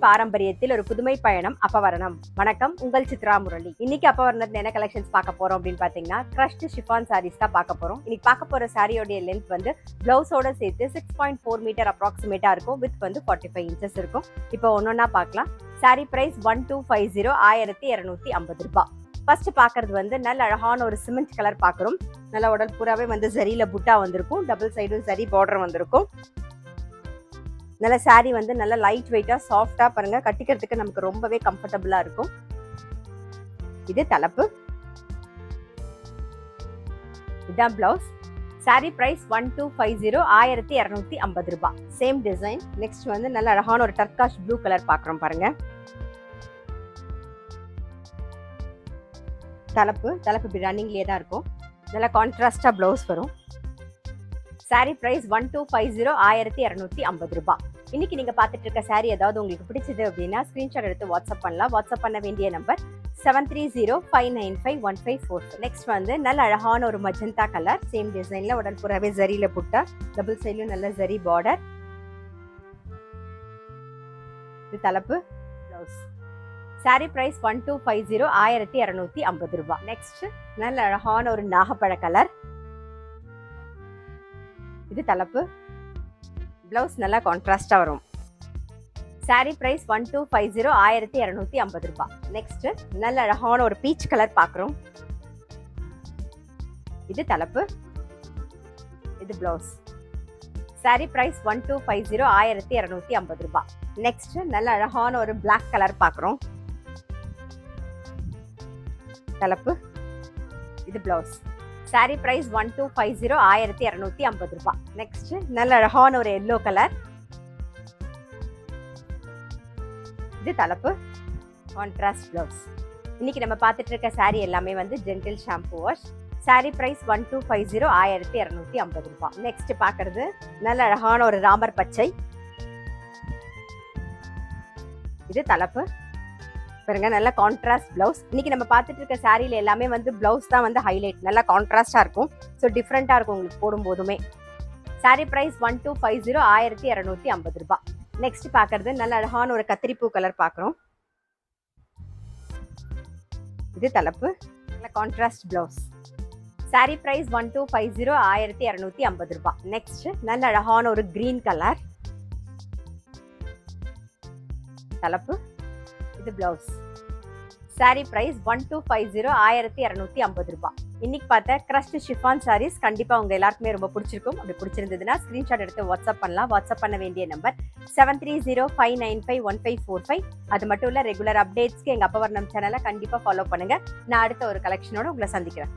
பாரம்பரியத்தில் ஒரு புதுமை பயணம் அப்பவரணம். வணக்கம், உங்கள் சித்ரா முரளி. இன்னைக்கு அப்பவரணத்துல என்ன கலெக்ஷன்ஸ் பார்க்க போறோம் அப்படின்னு பாத்தீங்கன்னா, கிரஷ்ட் ஷிஃபான் சாரீஸ் தான் பார்க்க போறோம். இன்னைக்கு பார்க்க போற சாரியோட லென்த் வந்து பிளவுஸோட சேர்த்து 6.4 மீட்டர் அப்ராக்சிமேட்டா இருக்கும். வித் வந்து 45 இன்ச்சஸ் இருக்கும். இப்போ ஒன்னொன்னா பார்க்கலாம். சாரி பிரைஸ் 1250, 1250 ரூபாய். ஃபர்ஸ்ட் பாக்குறது வந்து நல்ல அழகான ஒரு சிமெண்ட் கலர் பாக்குறோம். நல்ல உடல் பூராவே வந்து ஜரியில புட்டா வந்திருக்கும். டபுள் சைடும் ஜரி பார்டர் வந்திருக்கும். நல்ல சாரி வந்து நல்ல லைட் வெயிட்டா சாஃப்டா பாருங்க, கட்டிக்கிறதுக்கு நமக்கு ரொம்பவே கம்ஃபர்டபுளா இருக்கும். இது தலைப்பு, இதுதான் பிளவுஸ். சாரி பிரைஸ் 1250, 1250 ரூபாய். Same design. நெக்ஸ்ட் வந்து நல்ல அழகான ஒரு டர்காஷ் ப்ளூ கலர் பாக்குறோம் பாருங்க. தலைப்பு இப்படி ரன்னிங்லயே தான் இருக்கும். நல்ல கான்ட்ராஸ்டா பிளவுஸ் வரும். சாரி பிரைஸ் 1250, 1250 ரூபாய். இன்னைக்கு நீங்க பாத்துட்டு இருக்க சாரி ஏதாவது உங்களுக்கு பிடிச்சது அப்படின்னா ஸ்கிரீன்ஷாட் எடுத்து வாட்ஸ்அப் பண்ணலாம். வாட்ஸ்அப் பண்ண வேண்டிய நம்பர் 7305951544. நெக்ஸ்ட் வந்து நல்ல அழகான ஒரு மஜந்தா கலர். சேம் டிசைன்ல உடல் புறாவே ஜரியில புட்டா, டபுள் சைட்லயும் நல்ல ஜரி பார்டர். இது தலைப்பு, பிளவுஸ். சாரி பிரைஸ் 1250, 1250 ரூபாய். நெக்ஸ்ட் நல்ல அழகான ஒரு நாகப்பழ கலர். இது தலைப்பு, பிளவுஸ் நல்லா கான்ட்ராஸ்டா வரும். சாரி பிரைஸ் 1250, 1250 ரூபாய். நெக்ஸ்ட் நல்ல அழகான ஒரு பீச் கலர் பாக்குறோம். இது தலைப்பு, இது பிளவுஸ். சாரி பிரைஸ் 1250, 1250 ரூபாய். நெக்ஸ்ட் நல்ல அழகான ஒரு பிளாக் கலர் பாக்குறோம். தலைப்பு, இது பிளவுஸ். சாரி பிரைஸ் 1250, 1250 ரூபாய். நெக்ஸ்ட் நல்ல அழகான ஒரு எல்லோ கலர். இது தலைப்பு, கான்ட்ராஸ்ட் பிளவுஸ். இன்னைக்கு நம்ம பார்த்துட்டு இருக்க சாரி எல்லாமே வந்து gentle shampoo wash. Sari price 1250, 1250 ரூபாய். நெக்ஸ்ட் பாக்குறது நல்ல அழகான ஒரு ராமர் பச்சை. இது தலைப்பு பாருங்க, நல்ல கான்ட்ராஸ்ட் பிளவுஸ். இன்னைக்கு நம்ம பார்த்துட்டு இருக்க சாரியில எல்லாமே வந்து பிளவுஸ் தான் வந்து ஹைலைட். நல்லா கான்ட்ராஸ்டா இருக்கும். ஸோ டிஃப்ரெண்டா இருக்கும் உங்களுக்கு போடும் போதுமே. சாரி பிரைஸ் 1250, 1250 ரூபாய். நெக்ஸ்ட் பாக்குறது நல்ல அழகான ஒரு கத்திரிப்பூ கலர் பாக்குறோம். இது தலைப்பு, நல்ல கான்ட்ராஸ்ட் பிளவுஸ். சாரி பிரைஸ் 1250, 1250 ரூபாய். நெக்ஸ்ட் நல்ல அழகான ஒரு கிரீன் கலர். தலைப்பு, இது பிளவுஸ். சாரி பிரைஸ் 1250, 1250 ரூபாய். இன்னைக்கு பார்த்த கிரஷ்ட் ஷிஃபான் சாரீஸ் கண்டிப்பா உங்க எல்லாருக்குமே ரொம்ப பிடிச்சிருக்கும். அப்படி பிடிச்சிருந்ததுன்னா ஸ்கிரீன்ஷாட் எடுத்து வாட்ஸ்அப் பண்ணலாம். வாட்ஸ்அப் பண்ண வேண்டிய நம்பர் 7305951545. அது மட்டும் இல்ல, ரெகுலர் அப்டேட்ஸ்க்கு எங்க அப்பவர்ணம் சேனலை கண்டிப்பா ஃபாலோ பண்ணுங்க. நான் அடுத்த ஒரு கலெக்ஷனோட உங்களை சந்திக்கிறேன்.